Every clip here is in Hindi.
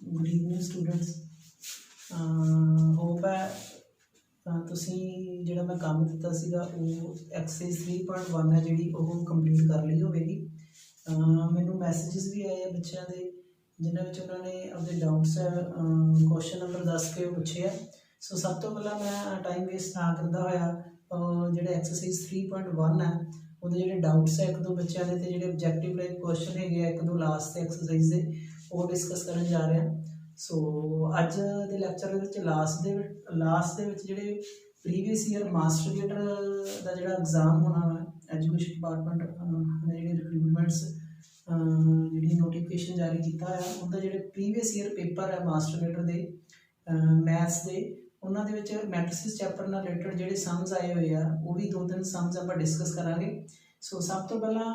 Good evening students. होप है ਤੁਸੀਂ ਜਿਹੜਾ ਮੈਂ ਕੰਮ ਦਿੱਤਾ ਸੀਗਾ ਉਹ ਐਕਸਰਸਾਈਜ਼ 3.1 ਹੈ ਜਿਹੜੀ ਉਹ ਕੰਪਲੀਟ ਕਰ ਲਈ ਹੋਵੇਗੀ। ਮੈਨੂੰ ਮੈਸੇजेस ਵੀ ਆਏ ਬੱਚਿਆਂ ਦੇ ਜਿਨ੍ਹਾਂ ਵਿੱਚ ਉਹਨਾਂ ਨੇ ਆਪਣੇ ਡਾਊਟਸ ਕੁਐਸਚਨ ਨੰਬਰ 10 ਕੇ ਪੁੱਛੇ ਆ। ਸੋ ਸਭ ਤੋਂ ਪਹਿਲਾਂ ਮੈਂ ਟਾਈਮ ਵੇਸਟ ਨਾ ਕਰਦਾ ਹੋਇਆ ਜਿਹੜੇ ਐਕਸਰਸਾਈਜ਼ 3.1 ਹੈ ਉਹਦੇ ਜਿਹੜੇ ਡਾਊਟਸ ਹੈ ਇੱਕ ਦੋ ਬੱਚਿਆਂ ਦੇ ਤੇ ਜਿਹੜੇ ਆਬਜੈਕਟਿਵ ਟਾਈਪ ਕੁਐਸਚਨ ਹੈਗੇ ਆ ਇੱਕ ਦੋ ਲਾਸਟ ਐਕਸਰਸਾਈਜ਼ ਦੇ ਉਹ ਡਿਸਕਸ ਕਰਨ ਜਾ ਰਹੇ ਹਾਂ। सो अज के लैक्चर लास्ट ਜਿਹੜੇ प्रीवियस ईयर मास्टर गेटर का जो एग्जाम होना है एजुकेशन डिपार्टमेंट ने जी रिक्रूटमेंट्स जी नोटिफिकेशन जारी किया है उनका जो प्रीवियस ईयर पेपर है मास्टर गेटर के मैथ्स के उन्होंने मैट्रिसेस चैप्टर नाल रिलेटेड जो सम्स आए हुए हैं वो भी 2-3 सम्स आप डिस्कस करांगे। सो सब तो पहला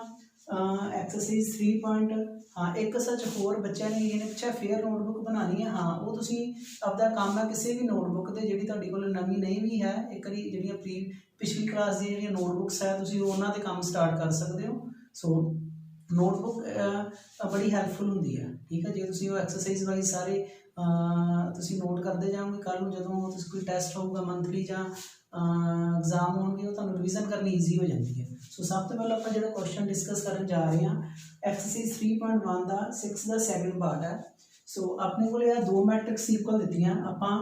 एक्सरसाइज 3. हाँ एक सच होर बच्चों ने ये पूछा फेयर नोटबुक बनानी है। हाँ वो तुसी आपका काम है किसी भी नोटबुक से जी तुहाडे कोल नवीं नहीं भी है एक बारी जी पिछली क्लास दी जी नोटबुक्स है तुसी उन्हां दे काम स्टार्ट कर सकते हो। सो नोटबुक बड़ी हैल्पफुल होंदी है ठीक है जे तुसी वो एक्सरसाइज वाइज सारे तुसी नोट करते जाओगे कल नूं जदों तुसी कोई टैसट होगा मंथली जां एग्जाम होंगे तो तुहानूं रिविजन करनी ईजी हो जाती है। सो सब तो पहले आप जो क्वेश्चन डिस्कस करन जा रहे हैं एक्सरसाइज 3.1 का 6 का सैकेंड पार्ट है। सो अपने को दो मैट्रिक्स इक्वल दित्तियां आपां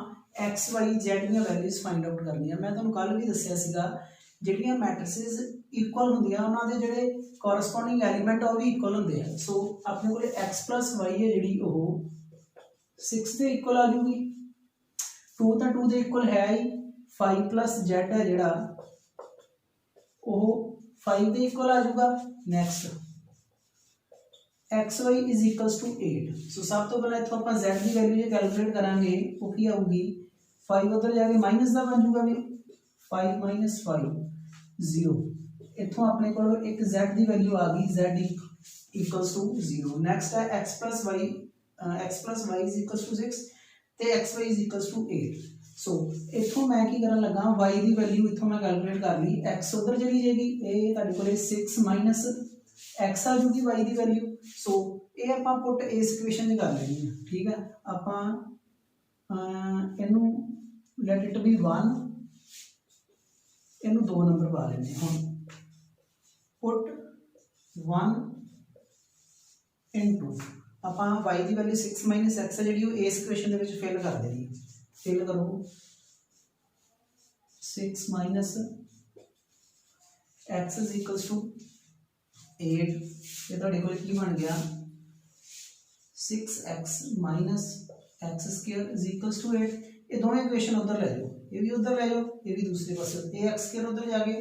एक्स वाई जैड दी वैल्यूज फाइंड आउट करनी। मैं तुहानूं कल भी दस्सिया सीगा जिहड़ियां मैट्रिसेस इक्वल होंदियां उन्हां दे जिहड़े कोरस्पोंडिंग एलीमेंट वो भी इक्वल होंदे हैं। सो अपने को एक्स प्लस वाई है जी 6 के इक्वल आ जूगी 2 तो 2 के इक्वल है ही 5 प्लस जेड है जिहड़ा वो 5 के इक्वल आ जाऊगा। Next x y is equals to 8। So सब तो पहले इतों आप जेड की वैल्यू जो कैलकुलेट करांगे वो की आऊगी 5 उधर जाके माइनस का बन जूगा भी 5 माइनस 5 0 इतों अपने को एक जेड की वैल्यू आ गई जेड इक्वल्स टू 0। नैक्सट है x plus y is equals to 6 तो x y is equals to 8। So इतों मैं की करन लगा वाई की वैल्यू इतों मैं कैलकुलेट कर ली एक्स उधर चली जाएगी ये तुहाडे कोल 6 माइनस एक्स आ जूगी वाई की वैल्यू। सो ये आप पुट इस इक्वेशन में कर लेनी है ठीक है आप इनू लेट इट बी 1 इनू 2 नंबर पा लेने हम पुट 1 इनटू आप वाई की वैल्यू 6 माइनस एक्स है जी इस इक्वेशन के फिल कर देनी फिल करो 6 minus x is equals to 8 ये तुहाडे कोल की बन गया 6x minus x square is equals to 8। ये दोनों इक्वेशन उधर ले जाओ ये भी उधर ले जाओ ये भी दूसरे पास ये एक्स स्क्वायर उधर जाके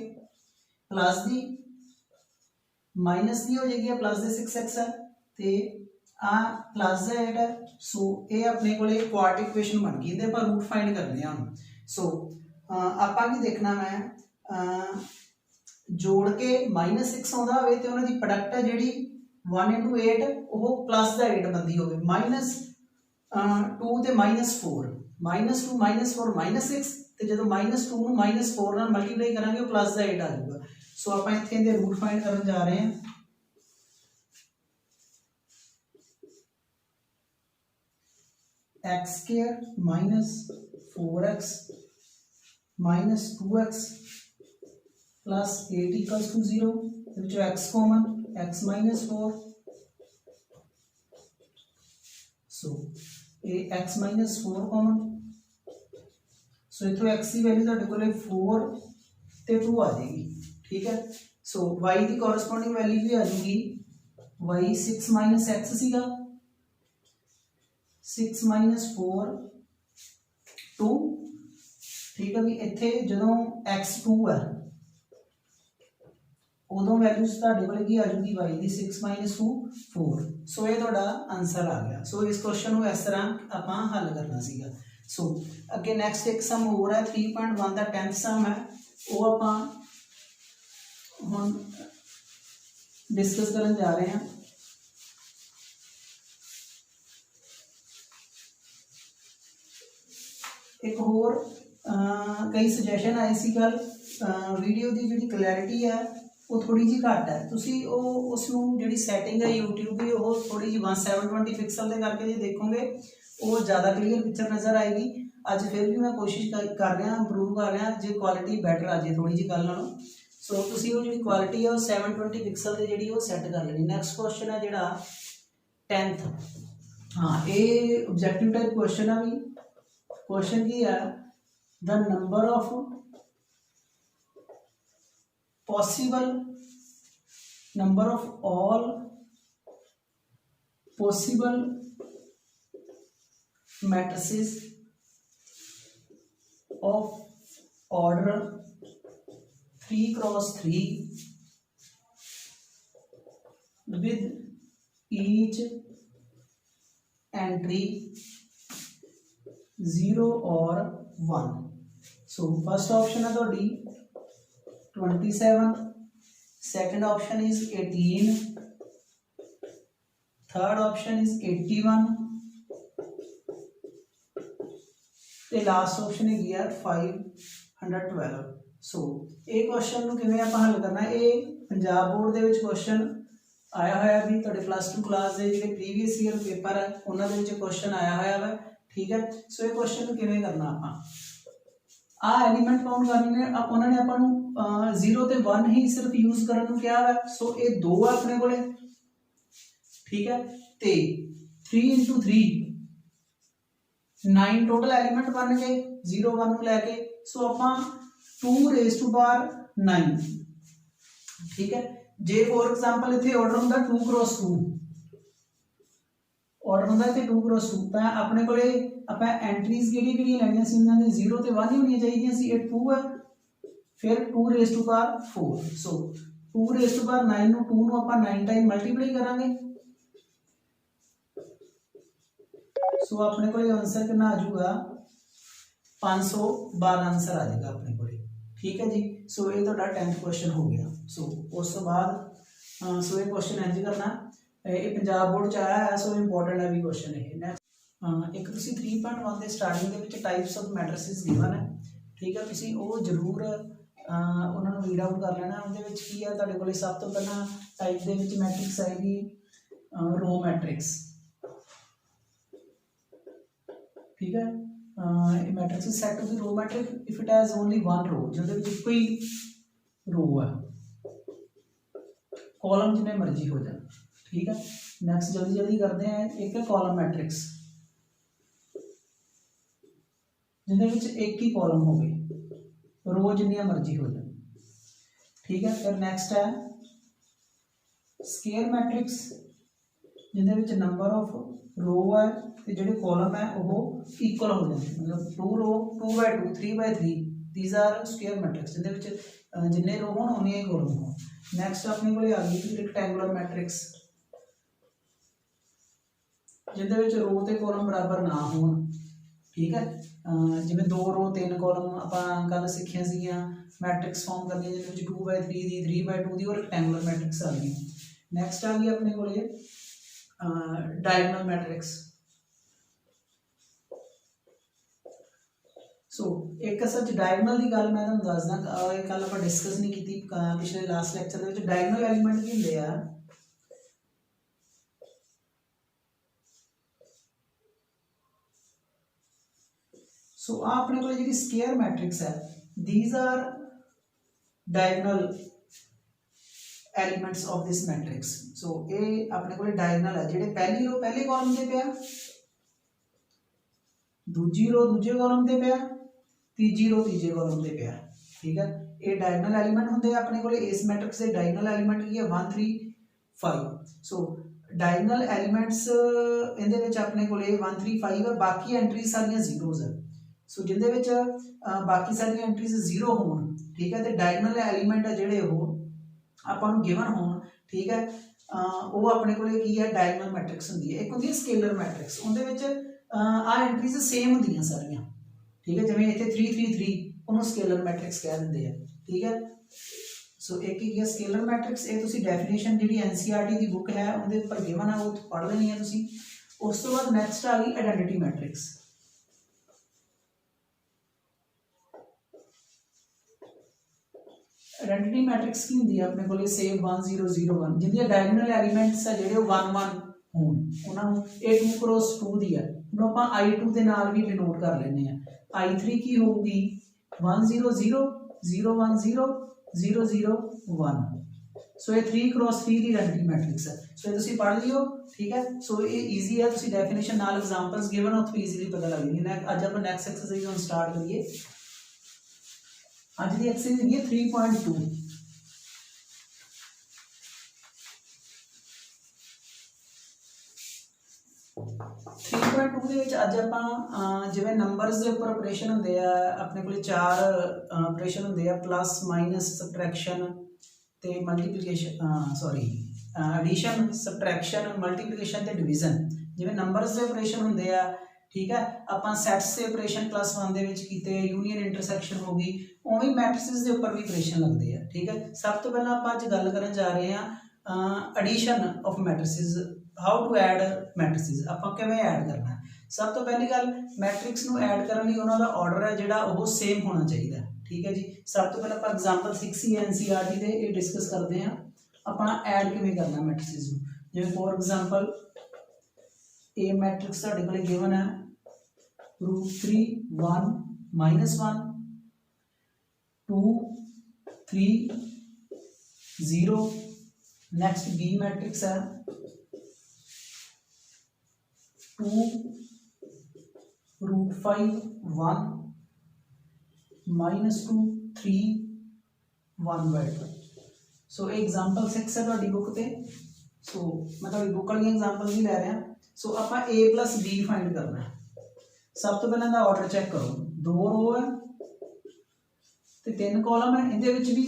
प्लस दी माइनस दी हो जाएगी प्लस दी 6x है तो आ प्लस द 8 है। सो ये अपने को क्वाड्रेटिक इक्वेशन बन गई इहदे पर रूट फाइंड करने हैं। सो आपां की देखना मैं जोड़ के माइनस 6 आता हो तो उन्होंने प्रोडक्ट है जी 1 इंटू 8 वो प्लस द 8 बनती हो माइनस 2 तो माइनस 4 माइनस 2 माइनस 4 माइनस 6 तो जो माइनस 2 माइनस 4 नाल मल्टीप्लाई करांगे प्लस द 8 आ जाएगा। सो आप इतने रूट फाइंड करने जा रहे हैं x square minus 4x minus 2x plus 8 equals to 0 जो x common x minus 4 so ये x माइनस 4 कॉमन सो इतों x की वैल्यू तुहाडे कोल 4 ते 2 आ जाएगी ठीक है। सो y की कोरस्पोंडिंग वैल्यू भी आ जाएगी y 6 माइनस x सीगा 6 माइनस 4 2 ठीक है भी इत्थे जदों x 2 है उदों वैल्यूज तुहाडे कोल की आ जाऊगी y की 6 माइनस 2 4। सो ये तुहाडा आंसर आ गया। सो इस क्वेश्चन को इस तरह आपां हल करना सीगा। सो अगे नैक्सट एक सम हो रहा है 3.1 का 10th सम है वो आपां हुण डिस्कस करन जा रहे हैं। एक होर कई सजेशन आए सी कल वीडियो की जी क्लैरिटी है वो थोड़ी जी घट है तुसी उसनू जी सैटिंग है यूट्यूब की वो थोड़ी जी 720 पिक्सल के करके जो देखोगे वो ज़्यादा क्लीयर पिक्चर नज़र आएगी। अज फिर भी मैं कोशिश कर रहा इंप्रूव कर रहा जो क्वालिटी बैटर आ जाए थोड़ी जी कल नालों। सो तुसीं वो जी क्वालिटी है वो 720 पिक्सल की जी सैट कर लेनी। नैक्सट क्वेश्चन है जोड़ा 10th। हाँ ये ऑब्जेक्टिव टाइप क्वेश्चन है भी। क्वेश्चन की है the number of possible number of all possible matrices of order 3 cross 3 with each entry 0 or 1। so first option है तो D 27, second option is 18, third option is 81 ਤੇ लास्ट ऑप्शन है यार 512। सो ये क्वेश्चन ਨੂੰ ਕਿਵੇਂ ਆਪਾਂ ਹੱਲ ਕਰਨਾ ਇਹ ਪੰਜਾਬ ਬੋਰਡ ਦੇ ਵਿੱਚ क्वेश्चन ਆਇਆ ਹੋਇਆ ਵੀ ਤੁਹਾਡੇ +2 ਕਲਾਸ ਦੇ ਜਿਹੜੇ ਪ੍ਰੀਵੀਅਸ ਈਅਰ ਪੇਪਰ ਹੈ ਉਹਨਾਂ ਦੇ ਵਿੱਚ क्वेश्चन ਆਇਆ ਹੋਇਆ ਵਾ ਠੀਕ ਹੈ। ਸੋ ਇਹ क्वेश्चन ਨੂੰ ਕਿਵੇਂ करना ਆਪਾਂ आ एलिमेंट काउंट करने उन्होंने अपन 0 ते 1 ही सिर्फ यूज करने को क्या है। सो ये 2 है अपने को ठीक है ते 3 × 3 9 टोटल एलिमेंट बन गए 0 1 लैके। सो आप 2⁻9 ठीक है। जे फॉर एग्जाम्पल इतने ऑर्डर होंगे 2 × 2 ऑर्डर होंगे इतने 2 × 2 तो अपने को एंट्रीज कि लैनिया सी इन्होंने 0 ते 1 ही होनी चाहिए सी। 2 है फिर 2⁴। सो 2⁹ 9 2 आप 9 टाइम मल्टीप्लाई करांगे। सो अपने को आंसर कितना आ जाऊगा 512 आंसर आ जाएगा अपने को ठीक है जी। सो ये तो 10th क्वेश्चन हो गया। सो उस तो बाद सो ये क्वेश्चन इंज करना ये पंजाब बोर्ड च आया है। सो इंपॉर्टेंट है भी क्वेश्चन ये एक तुसी 3.1 के स्टार्टिंग के which types of matrices given है ठीक है। तुसी वो जरूर उन्होंने रीड आउट कर लेना। उहदे विच की है तुहाडे कोले सब तो पहला टाइप दे विच मैट्रिक्स आएगी रो मैट्रिक्स ठीक है। Matrix is set to be row matrix if it has only one row जिहदे विच कोई रो है कॉलम जिन्ने मर्जी हो जाए ठीक है। नैक्सट जल्दी जल्दी करते हैं एक है कॉलम मैट्रिक्स जिन्हें एक ही कॉलम हो गई रो जिन्नियां मर्जी हो जाए ठीक है। फिर नैक्सट है स्केयर मैट्रिक्स जिन्हें नंबर ऑफ रो है तो जो कॉलम है वो इक्वल हो जाए मतलब 2 रो 2/2 3/3 दीज आर स्केयर मैट्रिक्स जिन्हें जिन्ने रो हो उन्नी ही कॉलम हो। नैक्सट अपने को आ गई रेक्टेंगुलर मैट्रिक्स जिन्हें रो तो कॉलम बराबर ना हो ठीक है। जिमें 2 रो 3 कॉलम आप कल सीखिया मैट्रिक्स फॉर्म करनी जिन्हें 2/3 की 3/2 की और रेक्टेंगुलर मैट्रिक्स आ गई। नैक्सट आ गई अपने को डायगोनल मैट्रिक्स। सो एक सच डायगोनल की गल मैं तुहानूं दसदा कल आप डिस्कस नहीं की पिछले लास्ट लैक्चर के डायगोनल एलीमेंट की होंदे आ। सो अपने को जी स्केयर मैट्रिक्स है these are diagonal elements of this matrix. So ये अपने को डायगोनल है जो पहली रो पहले कॉलम से पिया दूजी रो दूजे कॉलम से पिया तीजी रो तीजे कॉलम से पिया ठीक है। ये डायगोनल एलिमेंट होंगे अपने को इस मैट्रिक्स के डायगोनल एलिमेंट की है 1 3 5। सो डायगोनल एलिमेंट्स इहदे अपने को 1 3 5 है बाकी एंट्रीज सारियां जीरोज है। सो जिंदे विच बाकी सारी एंट्रीज 0 हो ठीक है। तो डायगोनल एलीमेंट है जोड़े वो आपां गिवन हो ठीक है वो अपने को है डायगोनल मैट्रिक्स होंदी है। एक होंदी है स्केलर मैट्रिक्स उहदे आ एंट्रीज सेम होंदियां सारियां ठीक है। जिवें इत्थे 3 3 3 उन्होंने स्केलर मैट्रिक्स कह दिंदे हैं ठीक है। सो एक ही है स्केलर मैट्रिक्स ये तुसी डेफिनेशन जी NCERT की बुक है उहदे उपर गिवन है वो पढ़ लेनी है तुसी। उस तो बाद नैक्सट आ गई आइडेंटिटी मैट्रिक्स। आइडेंटिटी मैट्रिक्स की होंदी है अपने को सेव 1 0 0 1 जिहदे डायगोनल एलीमेंट्स है जो 1 1 ਹੋਣ ਉਹਨਾਂ ਨੂੰ। ਇਹ 2 क्रॉस 2 ਦੀ ਹੈ, ਹੁਣ ਆਪਾਂ I2 ਦੇ ਨਾਲ ਵੀ ਡਿਨੋਟ ਕਰ ਲੈਂਦੇ ਆ। I3 ਕੀ ਹੋਊਗੀ 1 0 0 0 1 0 0 0 1। सो ये 3 क्रॉस 3 की आइडेंटिटी मैट्रिक्स है। सो ये तुम पढ़ लियो, ठीक है। सो ये ईजी है, तुम डेफिनेशन नाल एग्जांपल्स गिवन हो तो ईजीली पता लग जाएगी। अज आप नैक्सट एक्सरसाइज हम स्टार्ट करिए। अज की एक्सरसाइज है 3.2। अज आप जिवें नंबर्स के उपर ऑपरेशन होंदे आ, अपने कोल 4 ऑपरेशन होंदे आ, प्लस माइनस सबट्रैक्शन ते multiplication, sorry addition subtraction multiplication ते डिवीजन। जिवें नंबर्स के ऑपरेशन होंदे आ, ठीक है, आपां सैट्स के ऑपरेशन प्लस 1 दे विच कीते, यूनीयन इंटरसैक्शन हो गई, उवें मैट्रिसेस के उपर भी ऑपरेशन लगदे आ, ठीक है। सब तो पहला आपां अज गल करन जा रहे हैं addition of matrices, how to add matrices, आपां किवें ऐड करना है। सब तो पहली गल मैट्रिक्स नूं ऐड करन लई उन्हां दा ऑर्डर है जिहड़ा ओह सेम होना चाहिए, ठीक है जी। सब तो पहले आप एग्जाम्पल 6 ही NCERT दे ये डिस्कस करते हैं अपना ऐड किवें करना मैट्रिसेस नूं। जिवें फॉर एग्जाम्पल ए मैट्रिक्स तुहाडे कोल गिवन है √3 1 -1 2 3 0। नेक्स्ट बी मैट्रिक्स है 2 √5 1 -2 3 1/2। सो एग्जाम्पल 6 है तुहाडी बुक ते। सो मैं तुहाडी बुक वाली एग्जाम्पल ही लै रहा। सो आपां A + B फाइंड करना है। सब तो पहले ऑर्डर चेक करो, 2 रो है तो 3 कॉलम है, इहदे विच भी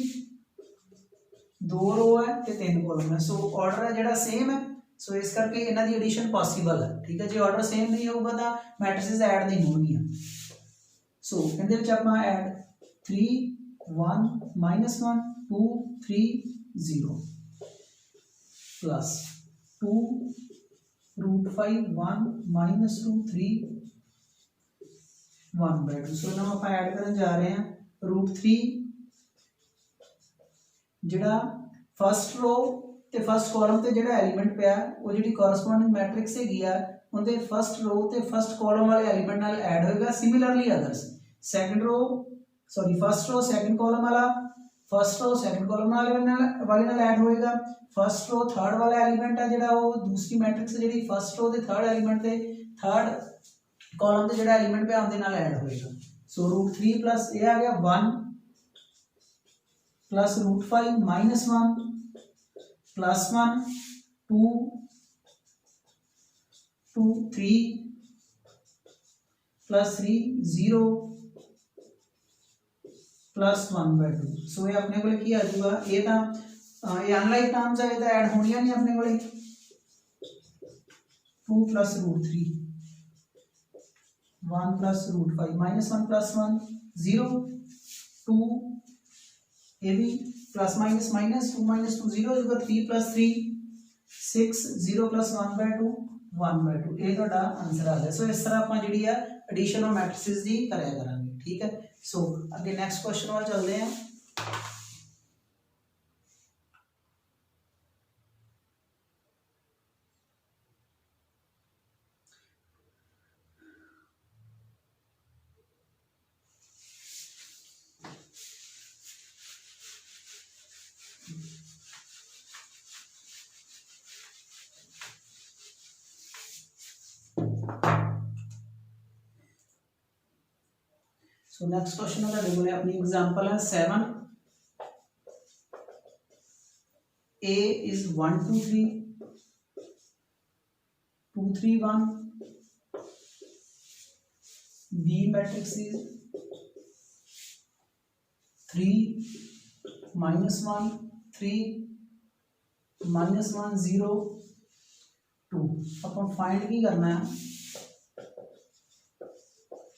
2 रो है तो 3 कॉलम है। सो ऑर्डर है जिहड़ा सेम है, सो इस करके इन्हां दी एडिशन पॉसीबल है, ठीक है। जो ऑर्डर सेम नहीं होगा तो मैट्रिसेस ऐड नहीं होणगियां। सो इहदे विच आपां ऐड 3 1 -1 2 3 0 प्लस 2 √5 1 -2 3 1/2। सो इन्हां आपां ऐड करन जा रहे हैं। √3 जिहड़ा फर्स्ट रो ते फर्स्ट कॉलम ते जिहड़ा एलीमेंट पिया वो जिहड़ी कोरस्पोंडिंग मैट्रिक्स हैगी आ उहदे फर्स्ट रो ते फर्स्ट कॉलम वाले एलीमेंट नाल ऐड होएगा। Similarly others second row, sorry first row second column वाला फर्स्ट रो सेकंड कॉलम वाले नाल ऐड होएगा। फर्स्ट रो थर्ड वाला एलीमेंट है जिहड़ा वो दूसरी मैट्रिक्स जिहड़ी फर्स्ट रो ते थर्ड एलीमेंट ते थर्ड कॉलम ते जिहड़ा एलीमेंट पिया उहदे नाल ऐड होएगा। सो √3 प्लस ये आ गया 1 प्लस √5 -1 प्लस 1 2 2 3 प्लस 3 0 प्लस 1/2। सो ये अपने को की आ जाऊगा, ये तो ये अनलाइक टर्म्स है, ये तो ऐड होनी नहीं अपने को। 2 प्लस √3 1 प्लस √5 -1 प्लस 1 0 2 ये भी plus minus minus 2 -2 0 3 plus 3 6 0 plus 1/2 1/2। ये तुहाडा आंसर आ गया। सो इस तरह आपां जिहड़ी है एडिशन ऑफ मैट्रिसेस दी करया करांगे, ठीक है। सो अगे नैक्सट क्वेश्चन वाल चलते हैं। सो नेक्स्ट क्वेश्चन है तुहाडे कोले अपनी एग्जांपल है 7। A is 1 2 3 2 3 1। B matrix is 3 -1 3 -1 0 2। अपन फाइंड की करना है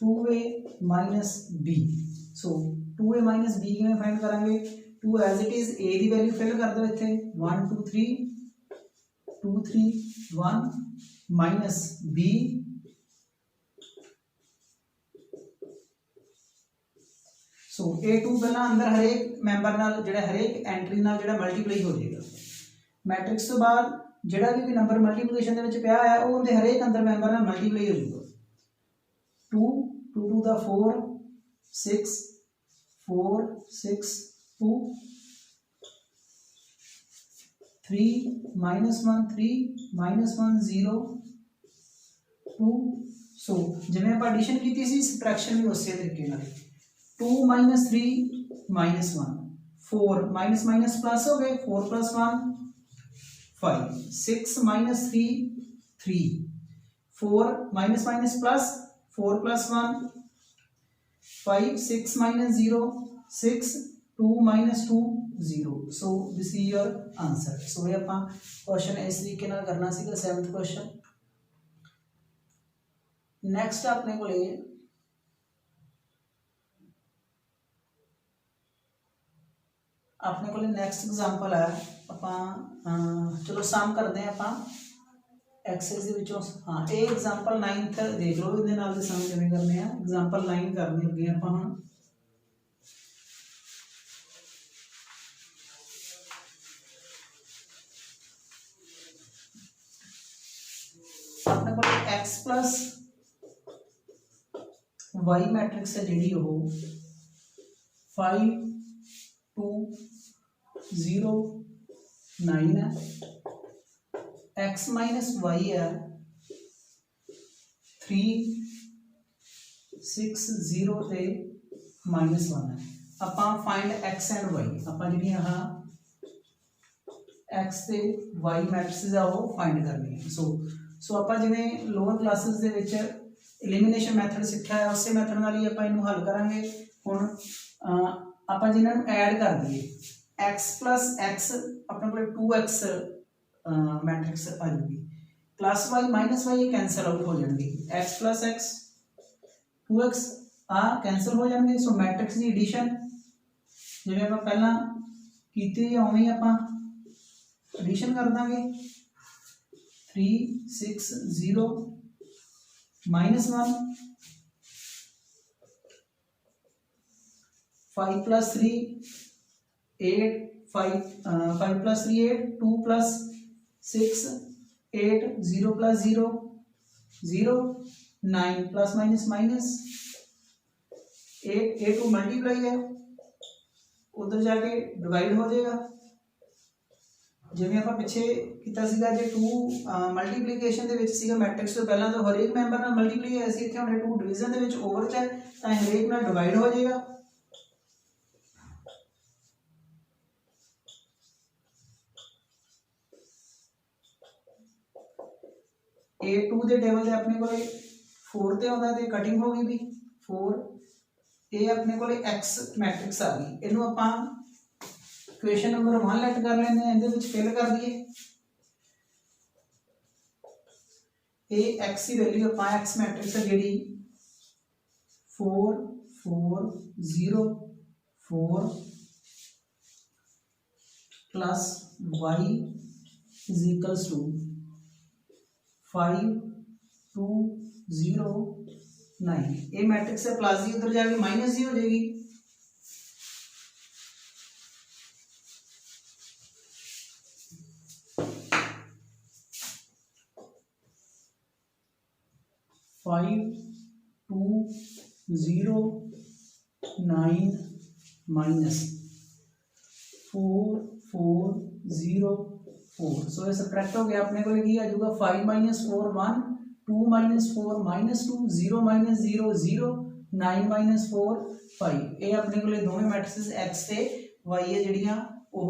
2A minus B। So 2A minus B किवें फाइंड करांगे। 2 एज इट इज A दी वैल्यू फिल कर दो इत्थे 1 2 3 2 3 1 माइनस B सो A2 पहला अंदर हर एक मैंबर नाल जिहड़ा हर एक एंट्री नाल जिहड़ा मल्टीप्लाई हो जाएगा। मैट्रिक्स तो बाद ਜਿਹੜਾ ਵੀ ਨੰਬਰ ਮਲਟੀਪਲੀਕੇਸ਼ਨ ਦੇ ਵਿੱਚ ਪਿਆ ਹੋਇਆ ਉਹ ਉਹਦੇ ਹਰੇਕ ਅੰਦਰ ਮੈਂਬਰ ਨਾਲ ਮਲਟੀਪਲਾਈ ਹੋ ਜਾਊਗਾ। 2 2 2 ਦਾ 4 6 4 6 2 3 -1 3 -1 0 2 ਸੋ ਜਿਵੇਂ ਆਪਾਂ ਐਡੀਸ਼ਨ ਕੀਤੀ ਸੀ ਸਬਟ੍ਰੈਕਸ਼ਨ ਵੀ ਉਸੇ ਤਰੀਕੇ ਨਾਲ 2 - 3 -1 4 माइनस माइनस प्लस हो गए 4 + 1 5 6 - 3 3 4 minus minus plus 4 + 1 5 6 - 0 6 2 - 2 0 so this is your answer. So ये ਆਪਾਂ क्वेश्चन इस तरीके ਨਾਲ करना ਸੀਗਾ 7th क्वेश्चन। नेक्स्ट अपने को अपने को नैक्सट एग्जाम्पल है आप चलो सम करते हैं आप एक्सरसाइज हाँ ये एग्जाम्पल 9th देख लो ये सम किमें करने एग्जाम्पल 9 करने लगे आप हम अपने को एक्स प्लस वाई मैट्रिक्स है जी 5 2 0 9 है एक्स माइनस वाई है 3 6 0 ते -1 है। आप फाइंड एक्स एंड वाई आप जी एक्स ते वाई मैट्रिक्स है वो फाइंड करनी है। सो आप जिमें लोअर क्लासेस दे विच एलिमिनेशन मैथड सीखा है उस मैथड नाल ही आप इनू हल करांगे। हुण आप जिन्होंने ऐड कर दिए x प्लस एक्स अपने को 2x मैट्रिक्स आ जाएगी plus y minus y cancel out हो जाएगी x प्लस एक्स 2x आ कैंसल हो जाएंगे। सो मैट्रिक्स की एडिशन जिवें आप पहला कीती उवें ही आप एडिशन कर देंगे 3 6 0 -1 5 + 3 8 5 5 + 3 8 2 + 6 8 0 + 0 0 9 प्लस माइनस माइनस 8 8 को मल्टीप्लाई है उधर जाके डिवाइड हो जाएगा जिवें आप पिछे किया सीगा जे 2 मल्टीप्लीकेशन दे विच सीगा मैट्रिक्स तो पहला तो हर एक मैंबर नाल मल्टीप्लाई है सी इत्थे हुणे 2 डिवीजन दे विच ओवर च है तां हर एक नाल डिवाइड हो जाएगा। A2 के टेबल से अपने को 4 ते आउंदा ते कटिंग हो गई भी 4 ये अपने को एक्स मैट्रिक्स आ गई इनू आपां इक्वेशन नंबर 1 लेट कर लेने इहदे विच फिल कर दिए ये एक्स की वैल्यू आपां एक्स मैट्रिक्स है जिहड़ी 4 4 0 4 plus y is equals to 5 2 0 9 ये मैट्रिक्स है प्लस जी उधर जाके माइनस जी हो जाएगी 5 2 0 9 माइनस 4 4 0 4 सो ये सबट्रैक्ट हो गया अपने को ये आ जाएगा 5 - 4 1 2 - 4 -2 0 - 0 0 9 - 4 5 ये अपने को दोनों मैट्रिसेस x ते y है जड़ियां वो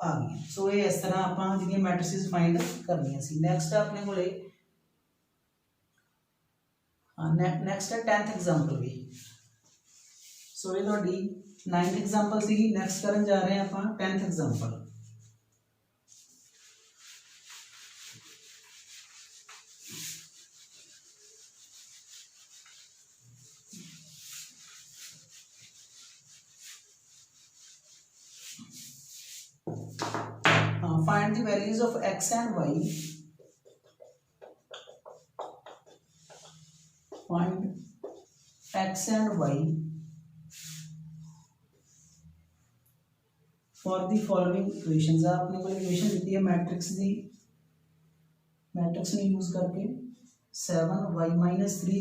आ गई। सो ये इस तरह आपां जिहड़ियां मैट्रिसेस फाइंड करनियां सी। नैक्सट अपने को नैक्सट है 10th एग्जाम्पल भी। सो ये तुहाडी 9th एग्जाम्पल सी नैक्सट करन जा रहे हैं आपां 10th example. Find the values of x and y. Find x and y for the following equations। आपने को इक्वेशन दी है मैट्रिक्स दी मैट्रिक्स में यूज करके 7y-3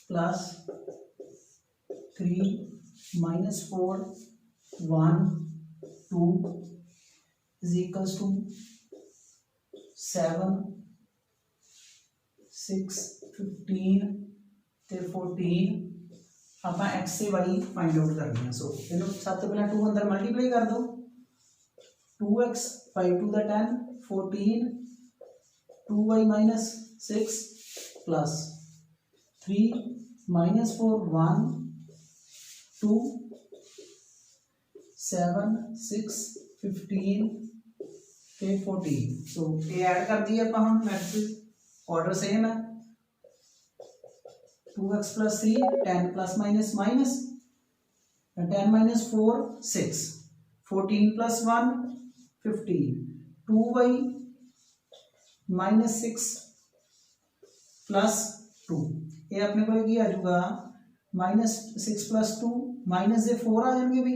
plus 3-4 1 2 is equals to 7 6 15 ਤੇ 14 ਆਪਾਂ x ਤੇ y फाइंड आउट करनी है। सो ਇਹਨੂੰ ਸਭ ਤੋਂ ਪਹਿਲਾਂ 2 अंदर मल्टीप्लाई कर दो 2x 5 to the 10 14 2y-6 plus 3-4 1 2 7 6 15 ਤੇ 14। सो ये ऐड कर दिए ਆਪਾਂ ਹੁਣ मैट्रिक्स ऑर्डर सेम है 2x plus 3 10 plus minus 10 minus 4 6 14 plus 1 15 2y minus 6 plus 2 ये अपने को की आ जाऊगा minus 6 plus 2 minus से 4 आ जाएंगे भी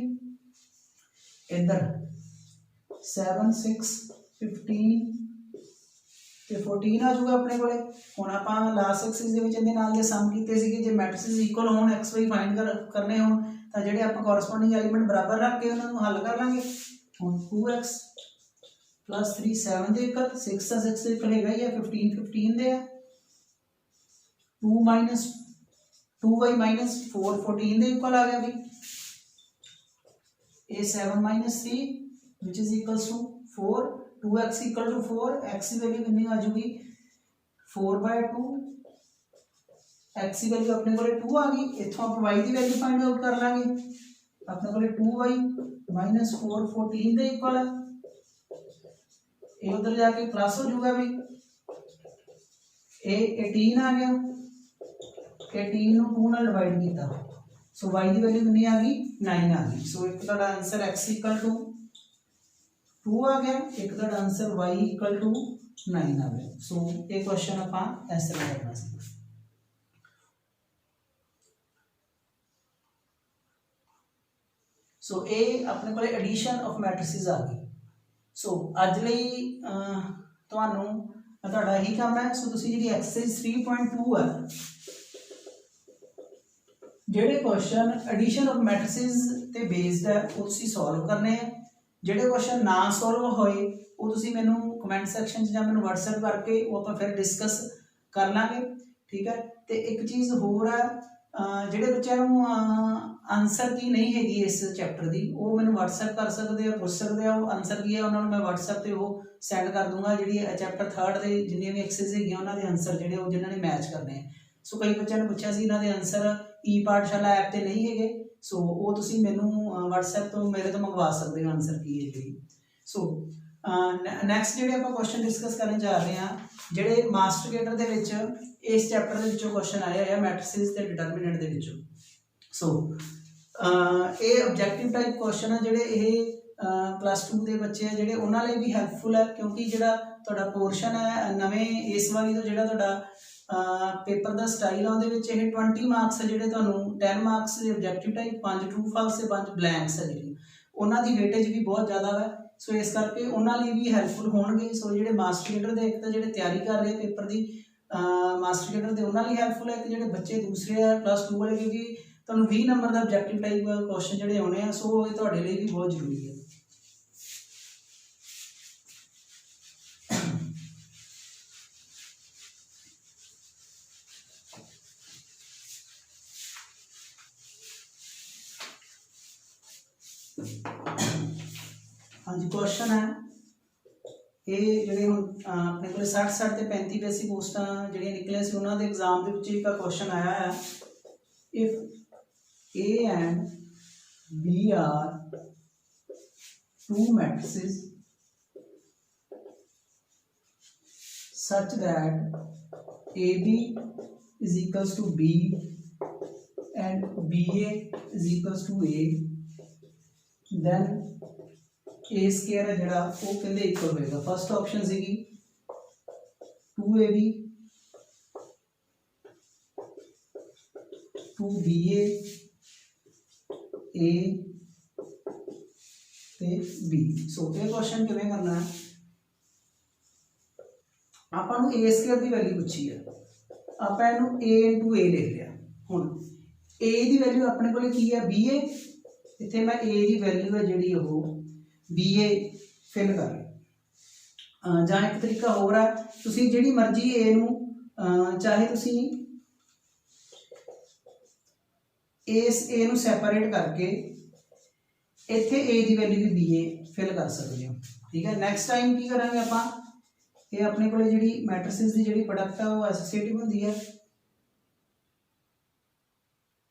इधर 7 6 15 ਤੇ 14 ਆ ਜਾਊਗਾ ਆਪਣੇ ਕੋਲੇ। ਹੁਣ ਆਪਾਂ ਲਾਸਟ ਐਕਸਰਸਾਈਜ਼ ਦੇ ਵਿੱਚ ਇਹਦੇ ਨਾਲ ਦੇ ਸਮ ਕੀਤੇ ਸੀਗੇ ਜੇ ਮੈਟ੍ਰਿਕਸ ਇਕੁਅਲ ਹੋਣ x y ਫਾਈਂਡ ਕਰਨੇ ਹੋਣ ਤਾਂ ਜਿਹੜੇ ਆਪਾਂ ਕੋਰਸਪੋਂਡਿੰਗ ਐਲੀਮੈਂਟ ਬਰਾਬਰ ਰੱਖ ਕੇ ਉਹਨਾਂ ਨੂੰ ਹੱਲ ਕਰ ਲਾਂਗੇ। ਹੁਣ 2x plus 3 7 ਦੇ ਇਕੁਅਲ 6 ਦਾ 6 ਦੇ ਇਕੁਅਲ ਹੈਗਾ ਹੀ ਹੈ 15 15 ਦੇ ਹੈ 2y minus 4 14 ਦੇ ਇਕੁਅਲ ਆ ਗਿਆ ਵੀ ਇਹ 7 minus 3 which is equals to 4 2x equal to 4 x की वैल्यू कितनी आ जाएगी 4/2 x की वैल्यू अपने को 2 आ गई इथों आप y की वैल्यू फाइंड आउट कर लांगे अपने को 2y minus 4 14 दे इक्वल है ये उधर जाके प्लस हो जाएगा भी ये 18 आ गया 18 ਨੂੰ 2 ਨਾਲ डिवाइड किया सो y की वैल्यू कितनी आ गई 9 आ गई सो एक तो आंसर x equal to 2 आ गया एक तो आंसर y equal to 9 आ गया। सो ये क्वेश्चन ਆਪਾਂ ਇਸ ਤਰ੍ਹਾਂ ਕਰਨਾ ਸੀ। सो ये अपने को एडिशन ऑफ मैट्रिसेस आ गई। सो अज ਲਈ ਤੁਹਾਨੂੰ ਤੁਹਾਡਾ ਇਹੀ ਕੰਮ ਹੈ। ਸੋ ਤੁਸੀਂ ਜਿਹੜੀ ਐਕਸਰਸਾਈਜ਼ 3.2 ਹੈ ਜਿਹੜੇ ਕੁਐਸਚਨ ਐਡੀਸ਼ਨ ਆਫ ਮੈਟ੍ਰਿसेस ਤੇ ਬੇਸਡ ਹੈ ਉਹ ਤੁਸੀਂ ਸੋਲਵ ਕਰਨੇ ਆ। ਜਿਹੜੇ ਕੁਐਸਚਨ ਨਾ ਸੋਲਵ ਹੋਏ ਉਹ ਤੁਸੀਂ ਮੈਨੂੰ ਕਮੈਂਟ ਸੈਕਸ਼ਨ 'ਚ ਜਾਂ ਮੈਨੂੰ WhatsApp ਕਰਕੇ ਉਹ ਆਪਾਂ ਫਿਰ ਡਿਸਕਸ ਕਰ ਲਾਂਗੇ ਠੀਕ ਹੈ। ਤੇ ਇੱਕ ਚੀਜ਼ ਹੋਰ ਹੈ ਜਿਹੜੇ ਬੱਚਿਆਂ ਨੂੰ ਆਨਸਰ ਕੀ ਨਹੀਂ ਹੈਗੀ ਇਸ ਚੈਪਟਰ ਦੀ ਉਹ ਮੈਨੂੰ WhatsApp ਕਰ ਸਕਦੇ ਆ ਪੁੱਛ ਸਕਦੇ ਆ ਉਹ ਆਨਸਰ ਕੀ ਹੈ ਉਹਨਾਂ ਨੂੰ ਮੈਂ WhatsApp ਤੇ ਉਹ ਸੈਂਡ ਕਰ ਦੂੰਗਾ ਜਿਹੜੀ ਚੈਪਟਰ 3 ਦੇ ਜਿੰਨੀਆਂ ਵੀ ਐਕਸਰਸਾਈਜ਼ ਹੈਗੀਆਂ ਉਹਨਾਂ ਦੇ ਆਨਸਰ ਜਿਹੜੇ ਉਹ ਜਿਨ੍ਹਾਂ ਨੇ ਮੈਚ ਕਰਨੇ ਆ। ਸੋ ਕਈ ਬੱਚਿਆਂ ਨੇ ਪੁੱਛਿਆ ਸੀ ਇਹਨਾਂ ਦੇ ਆਨਸਰ ई पाठशाला ऐप ਤੇ ਨਹੀਂ ਹੈਗੇ सो वो ਤੁਸੀਂ ਮੈਨੂੰ WhatsApp ਤੋਂ ਮੇਰੇ ਤੋਂ ਮੰਗਵਾ ਸਕਦੇ ਹੋ ਆਨਸਰ ਕੀ ਹੈ ਜੀ। ਸੋ ਨੈਕਸਟ ਜਿਹੜੇ ਆਪਾਂ ਕੁਐਸਚਨ ਡਿਸਕਸ ਕਰਨ ਜਾ ਰਹੇ ਹਾਂ ਜਿਹੜੇ ਮਾਸਟਰ ਦੇ ਵਿੱਚ ਇਸ ਚੈਪਟਰ ਦੇ ਵਿੱਚੋਂ ਕੁਐਸਚਨ ਆਏ ਹੋਏ ਆ ਮੈਟ੍ਰਿਸਿਸ ਤੇ ਡਿਟਰਮੀਨੈਂਟ ਦੇ ਵਿੱਚੋਂ। ਸੋ ਇਹ ਆਬਜੈਕਟਿਵ ਟਾਈਪ ਕੁਐਸਚਨ ਆ ਜਿਹੜੇ ਇਹ प्लस 2 ਦੇ ਬੱਚੇ ਆ ਜਿਹੜੇ ਉਹਨਾਂ ਲਈ ਵੀ ਹੈਲਪਫੁਲ ਹੈ ਕਿਉਂਕਿ ਜਿਹੜਾ ਤੁਹਾਡਾ ਪੋਰਸ਼ਨ ਹੈ ਨਵੇਂ ਇਸ ਵਾਰੀ ਤੋਂ ਜਿਹੜਾ ਤੁਹਾਡਾ पेपर का स्टाइल है उहदे विच 20 मार्क्स है जिहड़े तुहानूं 10 मार्क्स दे ऑब्जेक्टिव टाइप 5 ट्रू फॉल्स से 5 ब्लैंक्स है जिहड़ी उन्हां दी वेटेज भी बहुत ज़्यादा है। सो इस करके उन्हां लई भी हैल्पफुल होणगे। सो जिहड़े मास्टर लीडर दे एक तां जिहड़े तैयारी कर रहे पेपर की मास्टर लीडर दे उन्हां लई हैल्पफुल है कि जिहड़े बच्चे दूसरे है प्लस 2 वाले क्योंकि तुहानूं 20 नंबर का ऑब्जेक्टिव टाइप क्वेश्चन जिहड़े आउणे आ सो ये तुहाडे लई भी बहुत जरूरी है। हाँ जी क्वेश्चन है ये ਜਿਹੜੇ ਹੁਣ ਆਪਣੇ ਕੋਲ 60 60 ਤੇ 35 ਬੇਸਿਕ ਪੋਸਟਾਂ ਜਿਹੜੀਆਂ ਨਿਕਲੀਆਂ ਸੀ ਉਹਨਾਂ ਦੇ ਐਗਜ਼ਾਮ ਦੇ ਵਿੱਚ ਇੱਕ ਕੁਐਸਚਨ ਆਇਆ ਹੈ if A and B are two matrices such that AB is equals to B and BA is equals to A then A square है जड़ा वो कहते इक्वल होएगा। फर्स्ट ऑप्शन सीगी 2AB 2BA A ते B। सो ये क्वेश्चन किवें करना है ਸਾਨੂੰ ए स्क्वायर की वैल्यू पूछी है, आप इनू a इंटू ए लिख लिया। हुण a की वैल्यू अपने को की है बी ए, इत्थे मैं a की वैल्यू है जिहड़ी ओह बी ए फिल कर ली। जां एक तरीका होर है, तुसीं जिहड़ी मर्जी a नू चाहे तुसीं इस ए नू सैपरेट करके इत्थे ए की वैल्यू भी बी ए फिल कर सकते हो। ठीक है, नैक्सट टाइम की करांगे आपां, ये अपने को जिहड़ी मैट्रिसेस की जिहड़ी प्रोडक्ट है वो एसोसीएटिव होंदी है।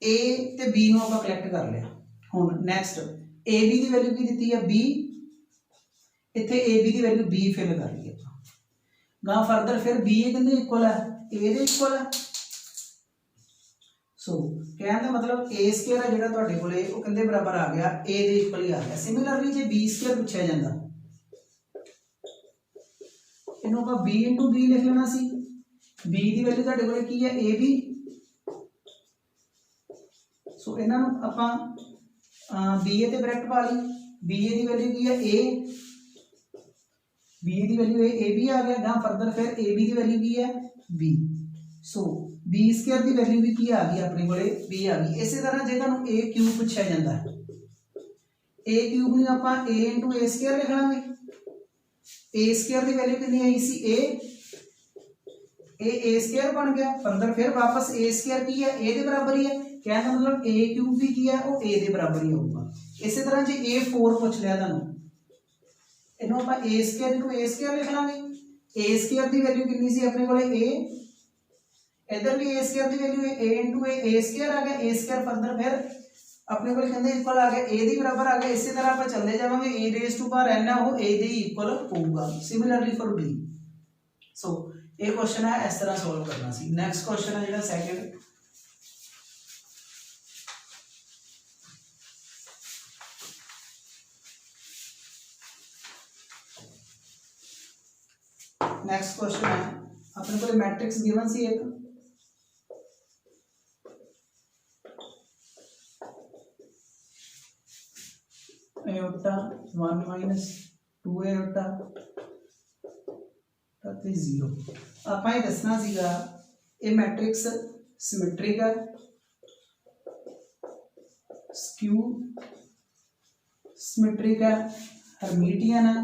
ए ते बी नू आपां कलैक्ट कर लिया। हुण नैक्सट ए बी की वैल्यू की दित्ती है बी, इत्थे ए बी की वैल्यू बी फिल कर ली आपां। गां फर्दर फिर बी ए किहदे इक्वल है, ए दे इक्वल है। सो कहने का मतलब ए स्क्वायर है जिहड़ा तुहाडे कोले वो किहदे बराबर आ गया, ए दे इक्वल ही आ गया। सिमिलरली जे बी स्क्वायर पूछा जाता, इनू आपां बी इंटू बी लिख लेना सी। बी की वैल्यू तुहाडे कोले की है ए बी, सो इन्हां नू आपां बी ए ते ब्रैकेट पा ली। बी ए की वैल्यू की है ए, बी ए की वैल्यू ए बी आ गया। गां फर्दर फिर ए बी की वैल्यू की है बी। सो बी स्क्वायर की वैल्यू भी की आ गई अपने कोले बी आ गई। इसी तरह जे तुहानू ए क्यूब पूछा जाता है, ए क्यूब नूं आपां ए इंटू ए स्क्वायर लिख लांगे। ए स्क्वायर की वैल्यू कितनी आई सी ए स्क्वायर बन गया। फर्दर फिर वापस ए स्क्वायर की है ए के बराबर ही है, कहने का मतलब ए क्यूब भी की है वो ए के बराबर ही होगा। इसी तरह जे ए 4 पूछ लिया तुहानू, इनू आपां ए स्क्वायर इंटू ए स्क्वायर लिख लांगे। ए स्क्वायर की वैल्यू कितनी सी अपने कोले ए, इधर भी ए स्क्वायर की वैल्यू ए इंटू ए स्क्वायर आ गया। ए स्क्वायर फर्दर फिर अपने को कहते इक्वल आ गया ए दी बराबर आ गया। इसी तरह आप चलते जावांगे, A raise to power n है वो ए दे इक्वल होगा। Similarly for B. सो ये क्वेश्चन है इस तरह सॉल्व करना सी। नेक्स्ट क्वेश्चन है जिहड़ा सेकंड, नेक्स्ट क्वेश्चन है अपने को मैट्रिक्स गिवन सी एक, एयोटा 1 माइनस 2 एयोटा ते 0। आपां ये दसना सीगा ये मैट्रिक्स सिमेट्रिक है, स्क्यू सिमेट्रिक है, हर्मिटियन है,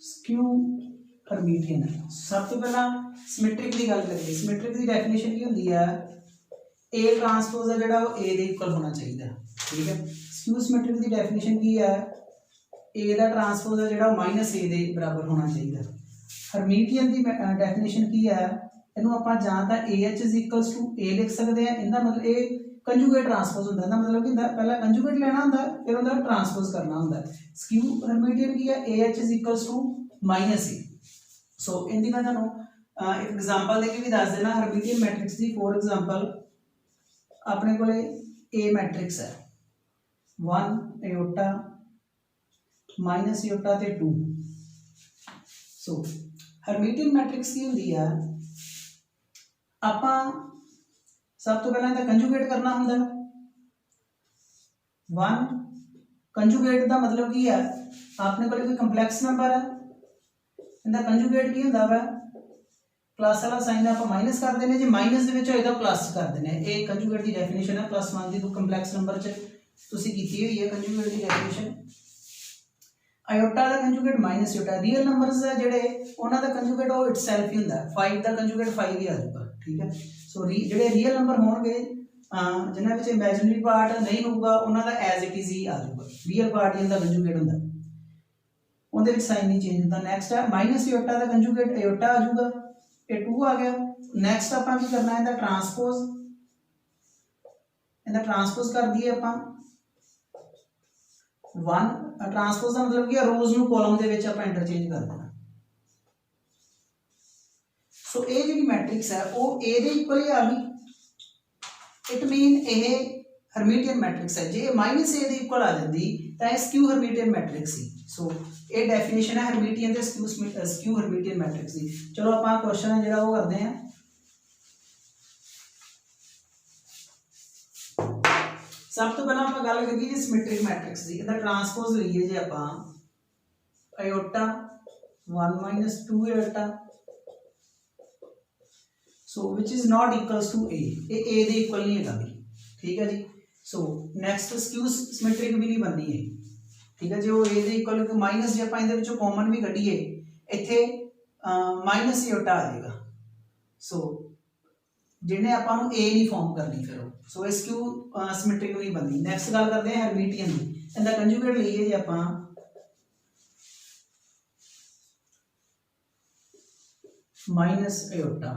स्क्यू हर्मिटियन है। सब तो पहला सिमेट्रिक की गल करिए। सिमेट्रिक की डेफिनेशन की होंदी है ए ट्रांसपोज है जिहड़ा वो ए दे इक्वल होना चाहिए। ठीक है, स्क्यू सिमेट्रिक की डेफिनेशन की है ए दा ट्रांसपोज है जिहड़ा माइनस ए दे बराबर होना चाहिए। हर्मिटियन की डेफिनेशन की है, इनू आपां जां तां AH इज इक्वल्स टू ए लिख सकते हैं। इनका मतलब ए कंजुगेट ट्रांसपोज होंदा है, इहदा मतलब कि पहला कंजुगेट लेना होंदा है फिर उहदा ट्रांसपोज करना होंदा है। स्क्यू हर्मिटियन की है AH is equals to minus A. So इनकी मैं तुहानू एक एग्जांपल देके भी दस देना हर्मिटियन मैट्रिक्स की। फॉर एग्जांपल अपने को ए मैट्रिक्स है 1 एयोटा माइनस एयोटा ते 2। सो हर्मिटियन मैट्रिक्स की होंदी है, आपां सब तो पहले इहदा कंजुगेट करना होंदा। 1 कंजुगेट का मतलब की है, आपने कोई कंपलैक्स नंबर है, इहदा कंजुगेट की होंदा वा प्लस वाला साइन आप माइनस कर देने, जो माइनस के प्लस कर देने। एक कंजुगेट की डेफिनेशन है +1 की, तो कंपलैक्स नंबर तुसीं कीती हुई है कंजुगेट की डेफिनेशन। आयोटा का conjugate minus iota. Real numbers है जिहड़े उन्हां दा कंजुगेट वो इटसेल्फ ही हुंदा है। 5 का कंजुगेट 5 ही आ जाऊगा। ठीक है, सो जिहड़े रियल नंबर होणगे जिन्हां विच इमेजिनरी पार्ट नहीं होगा उन्हां दा एज इट इज ही आ जाऊगा। रियल पार्ट ही उनका कंजुगेट हुंदा, उहदे विच साइन नहीं चेंज होता। नैक्सट है माइनस आयोटा का कंजुगेट आयोटा आ जाऊगा, ये 2 आ गया। नैक्सट आपां की करना है इहदा ट्रांसपोज, इहदा ट्रांसपोज कर दिए आपां 1। ट्रांसपोज का मतलब कि रोज नू कॉलम दे विच आपां इंटरचेंज कर देना। सो ये जिहड़ी मैट्रिक्स है वो ए दे इक्वल ही आ गई। इट मीन ये हर्मिटियन मैट्रिक्स है। जे माइनस ए दे इक्वल आ जाती तो यह स्क्यू हर्मिटियन मैट्रिक्स ही। सो ये डेफिनेशन है हर्मिटियन ते स्क्यू हर्मिटियन मैट्रिक्स की। चलो आप क्वेश्चन है जिहड़ा वो करते हैं। सब तो पहला आप गल करिए जी सिमेट्रिक मैट्रिक्स की। इहदा ट्रांसपोज लईए जे आपां iota 1 minus 2 iota, so which is not equals to a, ये a ਦੇ ਇਕੁਅਲ नहीं है भी, ठीक है जी। सो नैक्सट स्क्यू सिमेट्रिक भी नहीं बननी है, ठीक है जी। वो a ਦੇ ਇਕੁਅਲ माइनस जे ਆਪਾਂ ਇਹਦੇ ਵਿੱਚੋਂ ਕਾਮਨ ਵੀ ਕੱਢੀਏ ਇੱਥੇ माइनस iota आ जाएगा, सो जिन्हें ਆਪਾਂ ਨੂੰ a नहीं फॉर्म करनी फिर सो ਇਹ स्क्यू सिमेट्रिक नहीं बननी। नैक्सट गल करते हैं हरमीटियन की, ਇਹਦਾ ਕੰਜੂਗੇਟ ਲਈਏ ਜੇ ਆਪਾਂ minus iota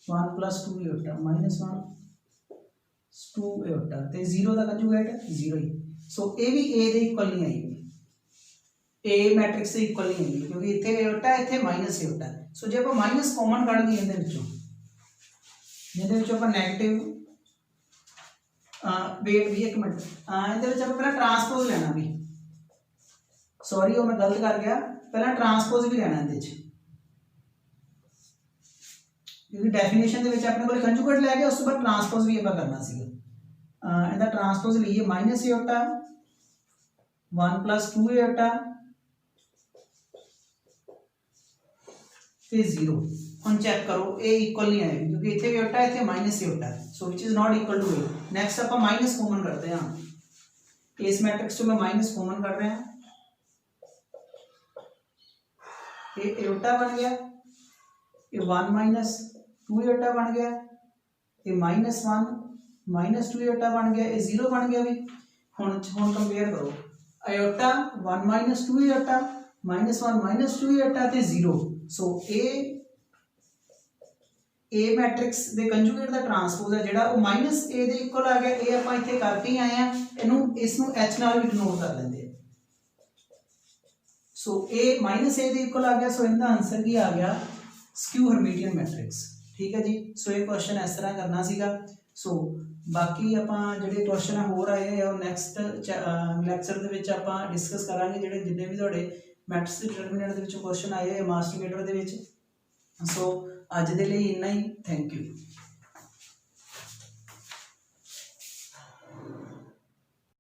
1 plus 2 iota minus 1 2 iota ਤੇ 0 ਦਾ ਕੰਜੂਗੇਟ 0 ਹੀ। ਸੋ ਇਹ ਵੀ a ਦੇ ਇਕੁਅਲ ਨਹੀਂ ਆਏਗੀ, a ਮੈਟ੍ਰਿਕਸ ਦੇ ਇਕੁਅਲ ਨਹੀਂ ਆਏਗੀ ਕਿਉਂਕਿ ਇੱਥੇ iota ਇੱਥੇ ਮਾਈਨਸ iota। ਸੋ ਜੇ ਆਪਾਂ ਮਾਈਨਸ ਕਾਮਨ ਕੱਢ ਲਈਏ ਇਹਦੇ ਵਿੱਚੋਂ, ਜਿਹਦੇ ਵਿੱਚੋਂ ਆਪਾਂ ਨੈਗੇਟਿਵ ਵੇਟ ਵੀ ਇੱਕ ਮਿੰਟ ਇਹਦੇ ਵਿੱਚ ਆਪਾਂ ਪਹਿਲਾਂ ਟਰਾਂਸਪੋਜ਼ ਲੈਣਾ ਵੀ, ਸੌਰੀ ਉਹ ਮੈਂ ਗਲਤ ਕਰ ਗਿਆ, ਪਹਿਲਾਂ ਟਰਾਂਸਪੋਜ਼ ਵੀ ਲੈਣਾ ਇਹਦੇ 'ਚ क्योंकि डेफिनेशन ਦੇ ਵਿੱਚ ਆਪਣੇ ਕੋਲ ਕੰਜੂਗੇਟ ਲੈ ਕੇ ਉਸ ਤੋਂ ਬਾਅਦ ਟਰਾਂਸਪੋਜ਼ ਵੀ ਆਪਾਂ ਕਰਨਾ ਸੀਗਾ। ਇਹਦਾ ਟਰਾਂਸਪੋਜ਼ ਲਈਏ ਮਾਈਨਸ iota 1 plus 2 iota ਤੇ 0। ਹੁਣ ਚੈੱਕ ਕਰੋ ਇਹ ਇਕੁਅਲ ਨਹੀਂ ਆਏਗੀ ਕਿਉਂਕਿ ਇੱਥੇ ਵੀ iota ਇੱਥੇ ਮਾਈਨਸ iota ਹੈ, so which is not equal to a। Next ਆਪਾਂ ਮਾਈਨਸ ਕਾਮਨ ਕਰਦੇ ਹਾਂ, ਇਸ ਮੈਟ੍ਰਿਕਸ ਤੋਂ ਮੈਂ ਮਾਈਨਸ ਕਾਮਨ ਕਰ ਰਿਹਾ, ਇਹ iota ਬਣ ਗਿਆ, ये 1 minus 2 iota बन गया, ये minus 1 minus 2 iota बन गया, ये 0 बन गया भी। हुन कंपेयर करो iota 1 minus 2 iota minus 1 minus 2 iota ते 0। सो ए मैट्रिक्स दे कंजुगेट दा ट्रांसपोज है जिहड़ा वो माइनस ए दे इक्वल आ गया, ये आपां इत्थे करके ही आए हैं, इहनूं इसनूं h नाल भी डिनोट कर लेंदे। सो ए माइनस ए दे इक्वल आ गया, सो इनका आंसर की आ गया स्क्यू हरमीटियन मैट्रिक्स, ठीक है जी। सो ये क्वेश्चन इस तरह करना सीगा। सो बाकी आपां जिहड़े क्वेश्चन होर आए हैं और नैक्सट लैक्चर दे विच आपां डिस्कस करांगे जिहड़े जिन्ने भी तुहाडे maths they determinant they which question आए हैं मास्टर मीटर दे विच। सो अज दे लई इन्ना ही, थैंक यू।